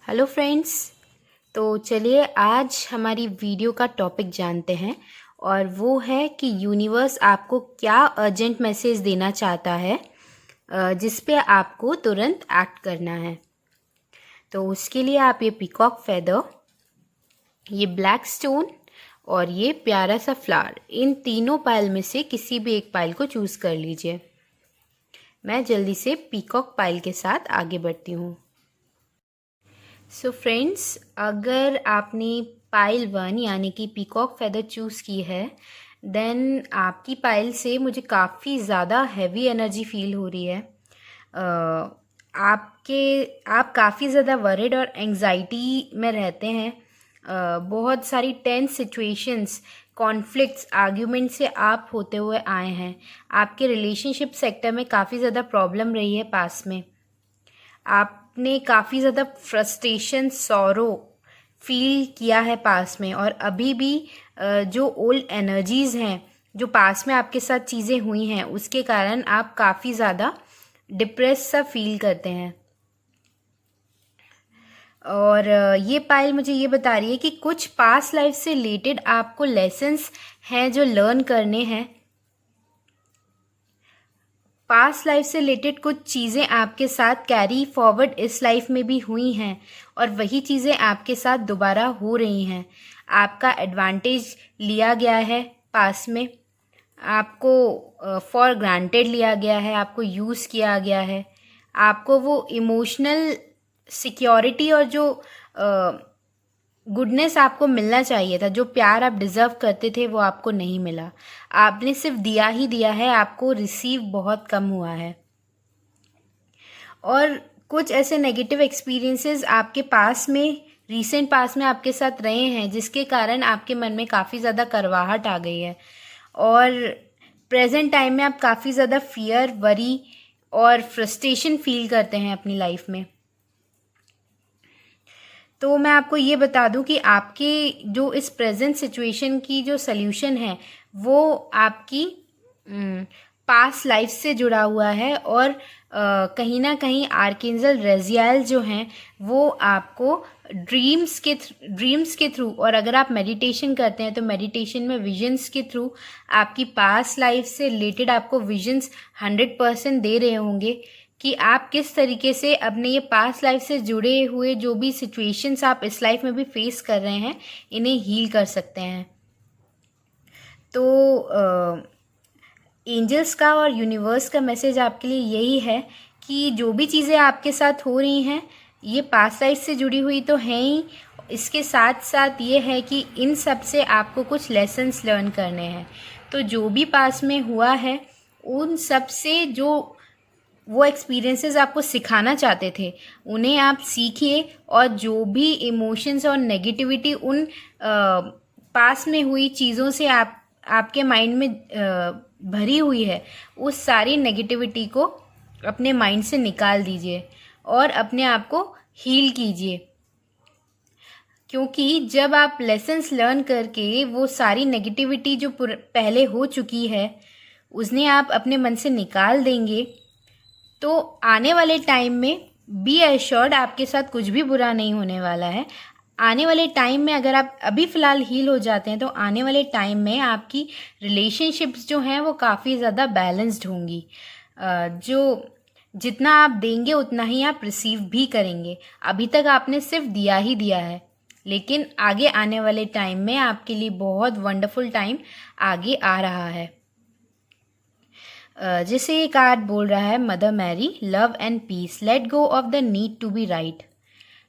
Hello friends. तो चलिए आज हमारी वीडियो का टॉपिक जानते हैं और वो है कि यूनिवर्स आपको क्या अर्जेंट मैसेज देना चाहता है जिस पे आपको तुरंत एक्ट करना है। तो उसके लिए आप ये पीकॉक फेदर, ये ब्लैक स्टोन और ये प्यारा सा फ्लावर, इन तीनों पाइल में से किसी भी एक पाइल को चूज़ कर लीजिए। मैं जल्दी से पीकॉक पाइल के साथ आगे बढ़ती हूँ। सो फ्रेंड्स, अगर आपने पाइल 1 यानी कि पीकॉक फेदर चूज़ की है, देन आपकी पाइल से मुझे काफ़ी ज़्यादा हैवी एनर्जी फील हो रही है। आप काफ़ी ज़्यादा वरिड और एंग्जाइटी में रहते हैं। बहुत सारी टेंस सिचुएशंस, कॉन्फ्लिक्ट्स, आर्ग्यूमेंट से आप होते हुए आए हैं। आपके रिलेशनशिप सेक्टर में काफ़ी ज़्यादा प्रॉब्लम रही है पास में। आपने काफ़ी ज़्यादा फ्रस्ट्रेशन, सॉरो फील किया है पास में, और अभी भी जो ओल्ड एनर्जीज़ हैं, जो पास में आपके साथ चीज़ें हुई हैं, उसके कारण आप काफ़ी ज़्यादा डिप्रेस सा फील करते हैं। और ये पाइल मुझे ये बता रही है कि कुछ पास्ट लाइफ से रिलेटेड आपको लेसन्स हैं जो लर्न करने हैं। पास्ट लाइफ से रिलेटेड कुछ चीज़ें आपके साथ कैरी फॉरवर्ड इस लाइफ में भी हुई हैं और वही चीज़ें आपके साथ दोबारा हो रही हैं। आपका एडवांटेज लिया गया है पास में, आपको फॉर ग्रांटेड लिया गया है, आपको यूज़ किया गया है। आपको वो इमोशनल सिक्योरिटी और जो गुडनेस आपको मिलना चाहिए था, जो प्यार आप डिज़र्व करते थे, वो आपको नहीं मिला। आपने सिर्फ दिया ही दिया है, आपको रिसीव बहुत कम हुआ है। और कुछ ऐसे नेगेटिव एक्सपीरियंसेस आपके पास में, रीसेंट पास में आपके साथ रहे हैं, जिसके कारण आपके मन में काफ़ी ज़्यादा करवाहट आ गई है। और प्रेजेंट टाइम में आप काफ़ी ज़्यादा फियर, वरी और फ्रस्ट्रेशन फील करते हैं अपनी लाइफ में। तो मैं आपको ये बता दूं कि आपके जो इस प्रेजेंट सिचुएशन की जो सल्यूशन है, वो आपकी पास्ट लाइफ से जुड़ा हुआ है। और कहीं ना कहीं आर्कएंजल रेजियाल जो हैं, वो आपको ड्रीम्स के थ्रू, और अगर आप मेडिटेशन करते हैं तो मेडिटेशन में विजन्स के थ्रू आपकी पास्ट लाइफ से रिलेटेड आपको विजन्स 100% दे रहे होंगे कि आप किस तरीके से अपने ये पास्ट लाइफ से जुड़े हुए जो भी सिचुएशंस आप इस लाइफ में भी फेस कर रहे हैं, इन्हें हील कर सकते हैं। तो एंजल्स का और यूनिवर्स का मैसेज आपके लिए यही है कि जो भी चीज़ें आपके साथ हो रही हैं, ये पास्ट लाइफ से जुड़ी हुई तो हैं ही, इसके साथ साथ ये है कि इन सब से आपको कुछ लेसन्स लर्न करने हैं। तो जो भी पास्ट में हुआ है, उन सब से जो वो एक्सपीरियंसेस आपको सिखाना चाहते थे, उन्हें आप सीखिए। और जो भी इमोशंस और नेगेटिविटी उन पास में हुई चीज़ों से आपके माइंड में भरी हुई है, उस सारी नेगेटिविटी को अपने माइंड से निकाल दीजिए और अपने आप को हील कीजिए। क्योंकि जब आप लेसन्स लर्न करके वो सारी नेगेटिविटी जो पहले हो चुकी है, उसने आप अपने मन से निकाल देंगे, तो आने वाले टाइम में बी एश्योर्ड आपके साथ कुछ भी बुरा नहीं होने वाला है। आने वाले टाइम में अगर आप अभी फ़िलहाल हील हो जाते हैं, तो आने वाले टाइम में आपकी रिलेशनशिप्स जो हैं वो काफ़ी ज़्यादा बैलेंस्ड होंगी। जो जितना आप देंगे उतना ही आप रिसीव भी करेंगे। अभी तक आपने सिर्फ दिया ही दिया है, लेकिन आगे आने वाले टाइम में आपके लिए बहुत वंडरफुल टाइम आगे आ रहा है। जैसे ये कार्ड बोल रहा है, Mother Mary, love and peace, let go of the need to be right.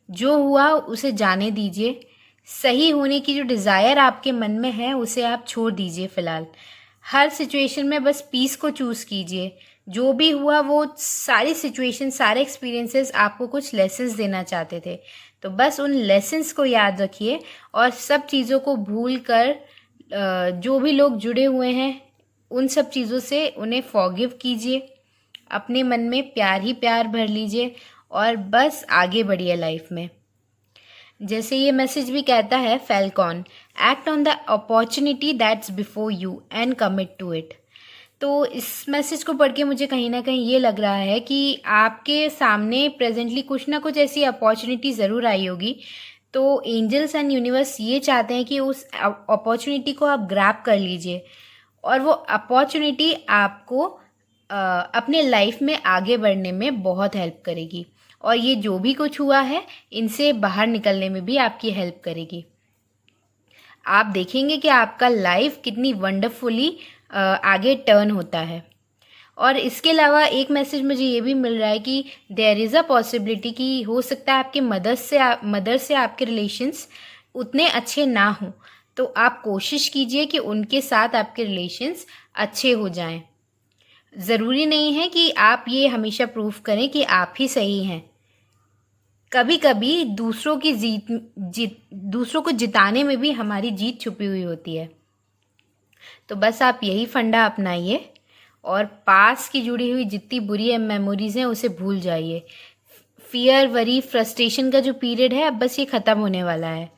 जो हुआ उसे जाने दीजिए। सही होने की जो डिज़ायर आपके मन में है, उसे आप छोड़ दीजिए फ़िलहाल। हर सिचुएशन में बस पीस को चूज़ कीजिए। जो भी हुआ, वो सारी सिचुएशन, सारे एक्सपीरियंसेस आपको कुछ लेसन्स देना चाहते थे। तो बस उन लेसन्स को याद रखिए और सब चीज़ों को भूल कर जो भी लोग जुड़े हुए हैं, उन सब चीज़ों से उन्हें फॉरगिव कीजिए। अपने मन में प्यार ही प्यार भर लीजिए और बस आगे बढ़िए लाइफ में। जैसे ये मैसेज भी कहता है, falcon, act on the opportunity that's before you and commit to it. तो इस मैसेज को पढ़ के मुझे कहीं ना कहीं ये लग रहा है कि आपके सामने प्रेजेंटली कुछ ना कुछ ऐसी अपॉर्चुनिटी ज़रूर आई होगी। तो एंजल्स एंड यूनिवर्स ये चाहते हैं कि उस अपॉर्चुनिटी को आप ग्रैब कर लीजिए और वो अपॉर्चुनिटी आपको अपने लाइफ में आगे बढ़ने में बहुत हेल्प करेगी और ये जो भी कुछ हुआ है इनसे बाहर निकलने में भी आपकी हेल्प करेगी। आप देखेंगे कि आपका लाइफ कितनी वंडरफुली आगे टर्न होता है। और इसके अलावा एक मैसेज मुझे ये भी मिल रहा है कि देयर इज़ अ पॉसिबिलिटी कि हो सकता है आपके मदर से आपके रिलेशंस उतने अच्छे ना हों, तो आप कोशिश कीजिए कि उनके साथ आपके रिलेशंस अच्छे हो जाएं। ज़रूरी नहीं है कि आप ये हमेशा प्रूव करें कि आप ही सही हैं। कभी कभी दूसरों को जिताने में भी हमारी जीत छुपी हुई होती है। तो बस आप यही फंडा अपनाइए और पास की जुड़ी हुई जितनी बुरी मेमोरीज हैं उसे भूल जाइए। फियर, वरी, फ्रस्ट्रेशन का जो पीरियड है अब बस ये ख़त्म होने वाला है।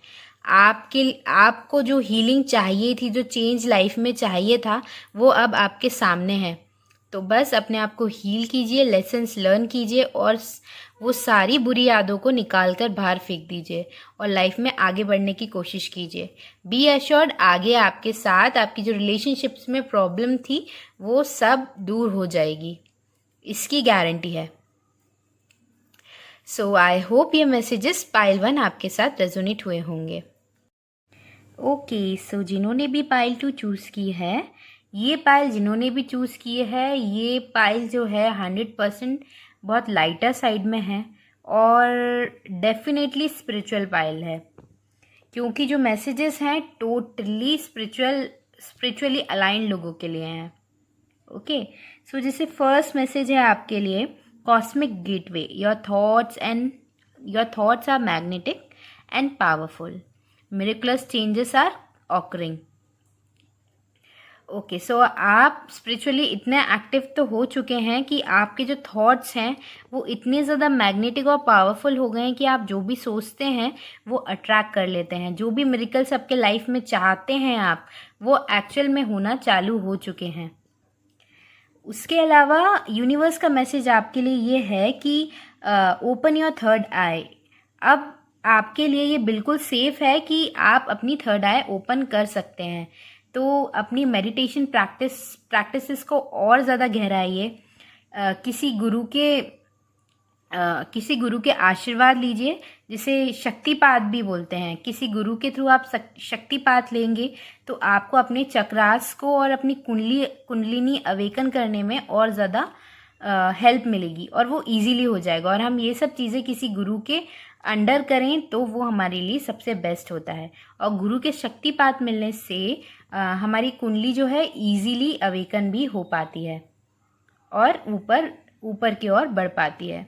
आपको जो हीलिंग चाहिए थी, जो चेंज लाइफ में चाहिए था, वो अब आपके सामने है। तो बस अपने आप को हील कीजिए, लेसन्स लर्न कीजिए और वो सारी बुरी यादों को निकाल कर बाहर फेंक दीजिए और लाइफ में आगे बढ़ने की कोशिश कीजिए। बी एश्योर्ड, आगे आपके साथ आपकी जो रिलेशनशिप्स में प्रॉब्लम थी वो सब दूर हो जाएगी, इसकी गारंटी है। सो आई होप ये मैसेजेस पाइल 1 आपके साथ रेजोनेट हुए होंगे। ओके, सो जिन्होंने भी पाइल 2 चूज़ की है, ये पाइल जिन्होंने भी चूज़ किए है, ये पाइल जो है 100% बहुत लाइटर साइड में है और डेफिनेटली स्पिरिचुअल पाइल है, क्योंकि जो मैसेजेस हैं टोटली स्पिरिचुअली अलाइंड लोगों के लिए हैं। ओके, सो जैसे फर्स्ट मैसेज है आपके लिए, cosmic gateway, your thoughts are magnetic and powerful, miraculous changes are occurring. Okay, so आप स्पिरिचुअली इतने एक्टिव तो हो चुके हैं कि आपके जो थॉट्स हैं वो इतने ज़्यादा मैग्नेटिक और पावरफुल हो गए हैं कि आप जो भी सोचते हैं वो अट्रैक्ट कर लेते हैं। जो भी मिरेकल्स आपके लाइफ में चाहते हैं आप, वो एक्चुअल में होना चालू हो चुके हैं। उसके अलावा यूनिवर्स का मैसेज आपके लिए ये है कि ओपन योर थर्ड आई। अब आपके लिए ये बिल्कुल सेफ है कि आप अपनी थर्ड आई ओपन कर सकते हैं। तो अपनी मेडिटेशन प्रैक्टिसेस को और ज़्यादा गहराइए। किसी गुरु के आशीर्वाद लीजिए, जिसे शक्तिपात भी बोलते हैं। किसी गुरु के थ्रू आप शक्तिपात लेंगे तो आपको अपने चक्रास को और अपनी कुंडलिनी अवेकन करने में और ज़्यादा हेल्प मिलेगी और वो इजीली हो जाएगा। और हम ये सब चीज़ें किसी गुरु के अंडर करें तो वो हमारे लिए सबसे बेस्ट होता है। और गुरु के शक्तिपात मिलने से हमारी कुंडली जो है इजीली अवेकन भी हो पाती है और ऊपर की ओर बढ़ पाती है।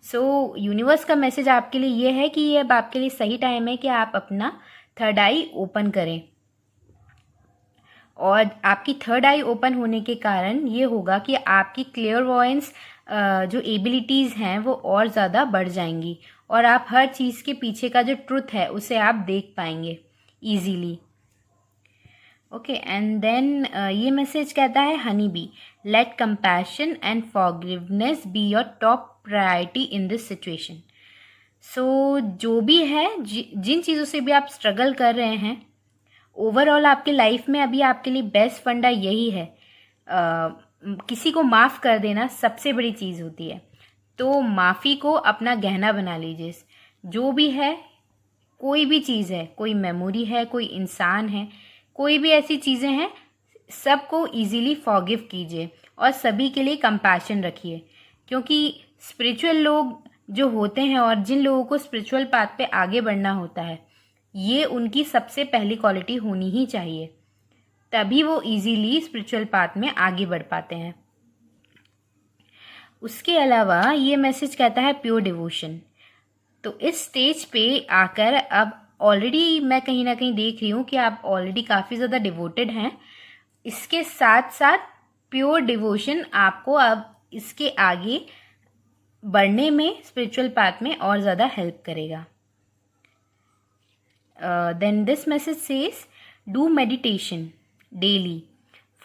सो यूनिवर्स का मैसेज आपके लिए ये है कि ये अब आपके लिए सही टाइम है कि आप अपना थर्ड आई ओपन करें। और आपकी थर्ड आई ओपन होने के कारण ये होगा कि आपकी क्लियरवॉयंस जो एबिलिटीज़ हैं वो और ज़्यादा बढ़ जाएंगी और आप हर चीज़ के पीछे का जो ट्रुथ है उसे आप देख पाएंगे ईजीली। ओके, एंड देन ये मैसेज कहता है honey be, let compassion and forgiveness be your top priority in this situation. So जो भी है, जिन चीज़ों से भी आप स्ट्रगल कर रहे हैं, ओवरऑल आपके लाइफ में अभी आपके लिए बेस्ट फंडा यही है। किसी को माफ़ कर देना सबसे बड़ी चीज़ होती है। तो माफ़ी को अपना गहना बना लीजिए। जो भी है, कोई भी चीज़ है, कोई मेमोरी है, कोई इंसान है, कोई भी ऐसी चीज़ें हैं, सबको इजीली फॉरगिव कीजिए और सभी के लिए कंपैशन रखिए। क्योंकि स्पिरिचुअल लोग जो होते हैं और जिन लोगों को स्पिरिचुअल पाथ पे आगे बढ़ना होता है, ये उनकी सबसे पहली क्वालिटी होनी ही चाहिए, तभी वो इजीली स्पिरिचुअल पाथ में आगे बढ़ पाते हैं। उसके अलावा ये मैसेज कहता है प्योर डिवोशन। तो इस स्टेज पे आकर अब ऑलरेडी मैं कहीं ना कहीं देख रही हूँ कि आप ऑलरेडी काफ़ी ज़्यादा डिवोटेड हैं। इसके साथ साथ प्योर डिवोशन आपको अब इसके आगे बढ़ने में, स्पिरिचुअल पाथ में और ज़्यादा हेल्प करेगा। Then this message says do meditation daily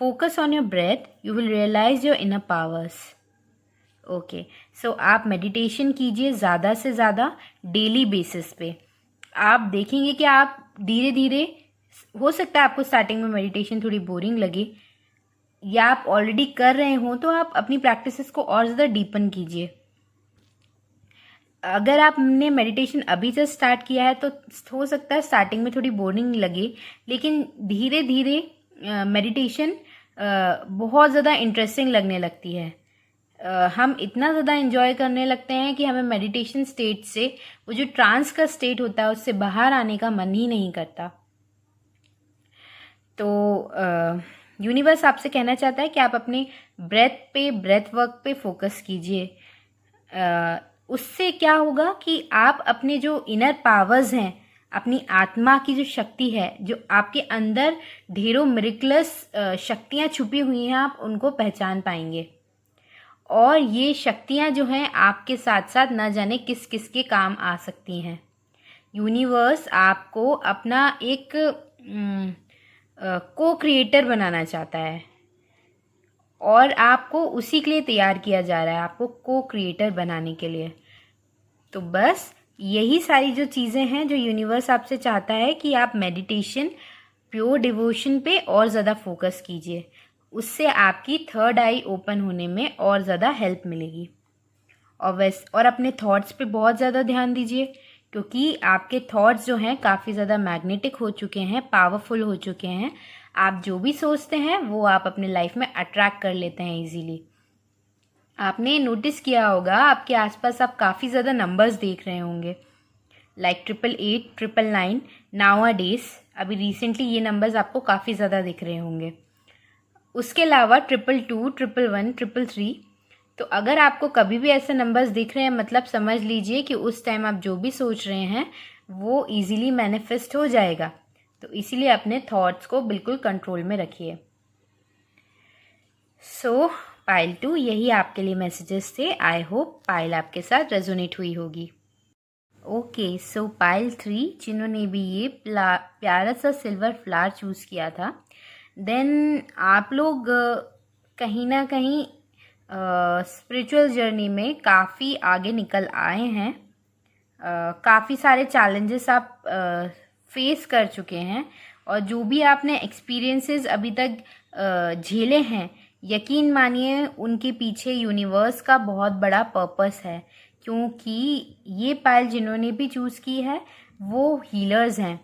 focus on your breath, you will realize your inner powers. Okay, so आप मेडिटेशन कीजिए ज़्यादा से ज़्यादा डेली बेसिस पे। आप देखेंगे कि आप धीरे धीरे, हो सकता है आपको स्टार्टिंग में मेडिटेशन थोड़ी बोरिंग लगे, या आप ऑलरेडी कर रहे हो तो आप अपनी प्रैक्टिसेस को और ज़्यादा डीपन कीजिए। अगर आपने मेडिटेशन अभी से स्टार्ट किया है तो हो सकता है स्टार्टिंग में थोड़ी बोरिंग लगे, लेकिन धीरे धीरे मेडिटेशन बहुत ज़्यादा इंटरेस्टिंग लगने लगती है। हम इतना ज़्यादा इन्जॉय करने लगते हैं कि हमें मेडिटेशन स्टेट से, वो जो ट्रांस का स्टेट होता है, उससे बाहर आने का मन ही नहीं करता। तो यूनिवर्स आपसे कहना चाहता है कि आप अपने ब्रेथ वर्क पे फोकस कीजिए। उससे क्या होगा कि आप अपने जो इनर पावर्स हैं, अपनी आत्मा की जो शक्ति है, जो आपके अंदर ढेरों मिरेकलस शक्तियाँ छुपी हुई हैं, आप उनको पहचान पाएंगे। और ये शक्तियाँ जो हैं आपके साथ साथ न जाने किस किस के काम आ सकती हैं। यूनिवर्स आपको अपना एक को क्रिएटर बनाना चाहता है, और आपको उसी के लिए तैयार किया जा रहा है, आपको को क्रिएटर बनाने के लिए। तो बस यही सारी जो चीज़ें हैं जो यूनिवर्स आपसे चाहता है कि आप मेडिटेशन, प्योर डिवोशन पे और ज़्यादा फोकस कीजिए। उससे आपकी थर्ड आई ओपन होने में और ज़्यादा हेल्प मिलेगी। और अपने थॉट्स पे बहुत ज़्यादा ध्यान दीजिए, क्योंकि आपके थॉट्स जो हैं काफ़ी ज़्यादा मैग्नेटिक हो चुके हैं, पावरफुल हो चुके हैं। आप जो भी सोचते हैं वो आप अपने लाइफ में अट्रैक्ट कर लेते हैं इजीली। आपने नोटिस किया होगा आपके आसपास आप काफ़ी ज़्यादा नंबर्स देख रहे होंगे, लाइक 888, 999 नाउअडेज। अभी रिसेंटली ये नंबर्स आपको काफ़ी ज़्यादा दिख रहे होंगे। उसके अलावा 222, 111, 333। तो अगर आपको कभी भी ऐसे नंबर्स दिख रहे हैं, मतलब समझ लीजिए कि उस टाइम आप जो भी सोच रहे हैं वो इजीली मैनिफेस्ट हो जाएगा। तो इसीलिए अपने थॉट्स को बिल्कुल कंट्रोल में रखिए। सो पाइल 2, यही आपके लिए मैसेजेस थे। आई होप पाइल आपके साथ रेजोनेट हुई होगी। ओके, सो पाइल 3 जिन्होंने भी ये प्यारा सा सिल्वर फ्लावर चूज़ किया था, देन आप लोग कहीं ना कहीं स्पिरिचुअल जर्नी में काफ़ी आगे निकल आए हैं। काफ़ी सारे चैलेंजेस आप फेस कर चुके हैं, और जो भी आपने एक्सपीरियंसेस अभी तक झेले हैं, यकीन मानिए उनके पीछे यूनिवर्स का बहुत बड़ा पर्पस है। क्योंकि ये पाइल जिन्होंने भी चूज़ की है वो हीलर्स हैं,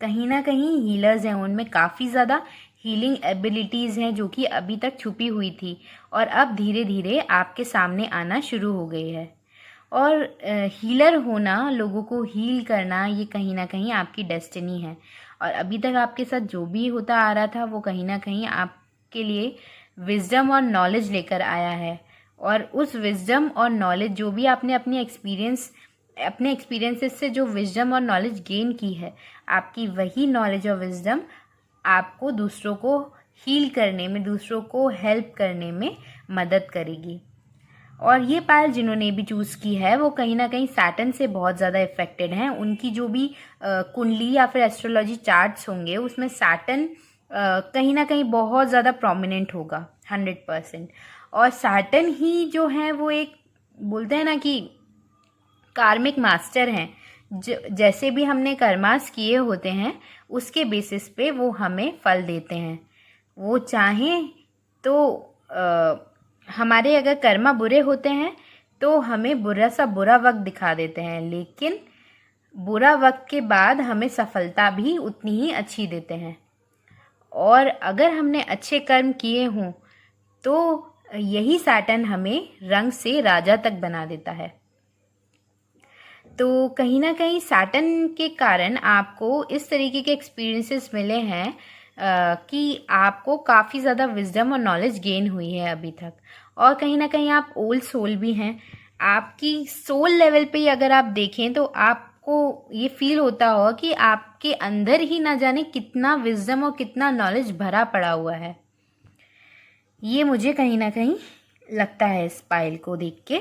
कहीं ना कहीं हीलर्स हैं। उनमें काफ़ी ज़्यादा हीलिंग एबिलिटीज़ हैं जो कि अभी तक छुपी हुई थी, और अब धीरे धीरे आपके सामने आना शुरू हो गई है। और हीलर होना, लोगों को हील करना, ये कहीं ना कहीं आपकी डेस्टिनी है। और अभी तक आपके साथ जो भी होता आ रहा था वो कहीं ना कहीं आपके लिए विजडम और नॉलेज लेकर आया है। और उस विजडम और नॉलेज जो भी आपने अपने एक्सपीरियंसेस से जो विजडम और नॉलेज गेन की है, आपकी वही नॉलेज और विजडम आपको दूसरों को हील करने में, दूसरों को हेल्प करने में मदद करेगी। और ये पायल जिन्होंने भी चूज़ की है वो कहीं ना कहीं सैटर्न से बहुत ज़्यादा इफेक्टेड हैं। उनकी जो भी कुंडली या फिर एस्ट्रोलॉजी चार्ट्स होंगे उसमें सैटर्न कहीं ना कहीं बहुत ज़्यादा प्रोमिनेंट होगा, 100%। और सैटर्न ही जो है वो एक, बोलते हैं ना कि कार्मिक मास्टर हैं। जैसे भी हमने कर्मास किए होते हैं उसके बेसिस पे वो हमें फल देते हैं। वो चाहें तो हमारे अगर कर्मा बुरे होते हैं तो हमें बुरा वक्त दिखा देते हैं, लेकिन बुरा वक्त के बाद हमें सफलता भी उतनी ही अच्छी देते हैं। और अगर हमने अच्छे कर्म किए हों तो यही सैटर्न हमें रंग से राजा तक बना देता है। तो कहीं ना कहीं सैटर्न के कारण आपको इस तरीके के एक्सपीरियंसेस मिले हैं कि आपको काफ़ी ज़्यादा विजडम और नॉलेज गेन हुई है अभी तक। और कहीं ना कहीं आप ओल्ड सोल भी हैं। आपकी सोल लेवल पे ही अगर आप देखें तो आपको ये फील होता होगा कि आपके अंदर ही ना जाने कितना विजडम और कितना नॉलेज भरा पड़ा हुआ है। ये मुझे कहीं ना कहीं लगता है इस पाइल को देख के।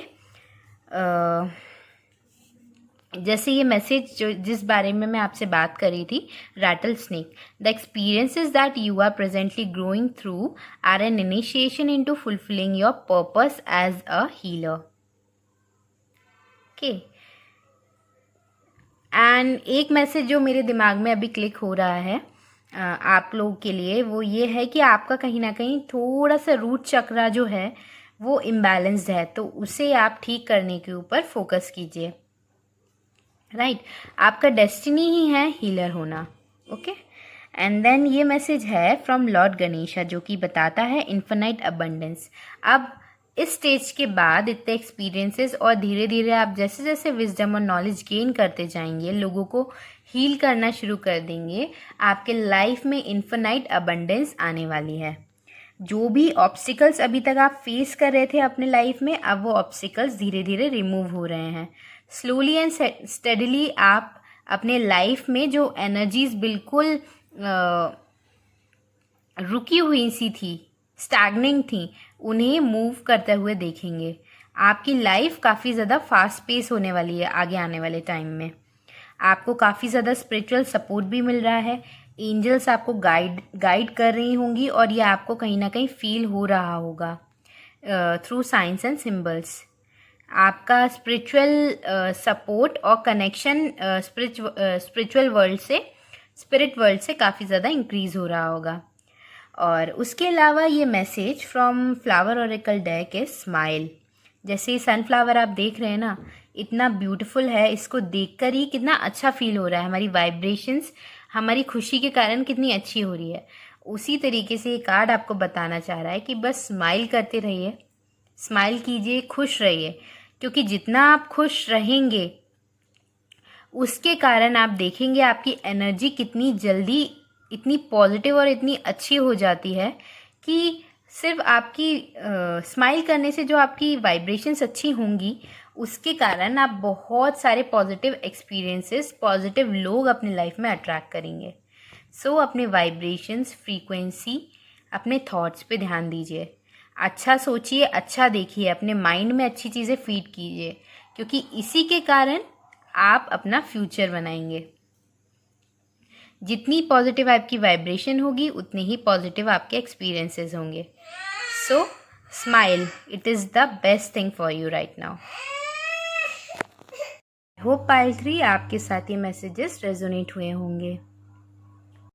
जैसे ये मैसेज जो जिस बारे में मैं आपसे बात कर रही थी, rattlesnake, the experiences that you are presently growing through are an initiation into fulfilling your purpose as a healer. Okay, and एक मैसेज जो मेरे दिमाग में अभी क्लिक हो रहा है आप लोगों के लिए, वो ये है कि आपका कहीं ना कहीं थोड़ा सा रूट चक्रा जो है वो इम्बैलेंस्ड है, तो उसे आप ठीक करने के ऊपर फोकस कीजिए। राइट, आपका डेस्टिनी ही है हीलर होना। ओके, एंड देन ये मैसेज है फ्रॉम लॉर्ड गणेशा जो कि बताता है इन्फिनाइट अबंडेंस। अब इस स्टेज के बाद इतने एक्सपीरियंसेस और धीरे धीरे आप जैसे जैसे विजडम और नॉलेज गेन करते जाएंगे, लोगों को हील करना शुरू कर देंगे, आपके लाइफ में इन्फिनाइट अबंडेंस आने वाली है। जो भी ऑब्स्टिकल्स अभी तक आप फेस कर रहे थे अपने लाइफ में, अब वो ऑब्स्टिकल्स धीरे धीरे रिमूव हो रहे हैं। स्लोली एंड स्टेडली आप अपने लाइफ में जो एनर्जीज बिल्कुल रुकी हुई सी थी, स्टैग्निंग थी, उन्हें मूव करते हुए देखेंगे। आपकी लाइफ काफ़ी ज़्यादा फास्ट पेस होने वाली है आगे आने वाले टाइम में। आपको काफ़ी ज़्यादा स्पिरिचुअल सपोर्ट भी मिल रहा है, एंजल्स आपको गाइड कर रही होंगी और ये आपको कहीं ना कहीं फील हो रहा होगा थ्रू साइंस एंड सिंबल्स। आपका स्पिरिचुअल सपोर्ट और कनेक्शन स्पिरिचुअल वर्ल्ड से, स्पिरिट वर्ल्ड से काफ़ी ज़्यादा इंक्रीज हो रहा होगा। और उसके अलावा ये message from flower Oracle deck है स्माइल। जैसे ये सनफ्लावर आप देख रहे हैं ना, इतना ब्यूटीफुल है, इसको देखकर ही कितना अच्छा फील हो रहा है, हमारी वाइब्रेशंस हमारी खुशी के कारण कितनी अच्छी हो रही है। उसी तरीके से ये कार्ड आपको बताना चाह रहा है कि बस स्माइल करते रहिए, स्माइल कीजिए, खुश रहिए, क्योंकि जितना आप खुश रहेंगे उसके कारण आप देखेंगे आपकी एनर्जी कितनी जल्दी इतनी पॉजिटिव और इतनी अच्छी हो जाती है कि सिर्फ आपकी स्माइल करने से जो आपकी वाइब्रेशंस अच्छी होंगी उसके कारण आप बहुत सारे पॉजिटिव एक्सपीरियंसेस, पॉजिटिव लोग अपने लाइफ में अट्रैक्ट करेंगे। सो अपने वाइब्रेशंस, फ्रीक्वेंसी, अपने थॉट्स पे ध्यान दीजिए, अच्छा सोचिए, अच्छा देखिए, अपने माइंड में अच्छी चीज़ें फीड कीजिए, क्योंकि इसी के कारण आप अपना फ्यूचर बनाएंगे। जितनी पॉजिटिव आपकी वाइब्रेशन होगी उतने ही पॉजिटिव आपके एक्सपीरियंसेस होंगे। सो smile, it is the best thing for you right now. Hope pile 3 आपके साथ ये मैसेजेस रेजोनेट हुए होंगे।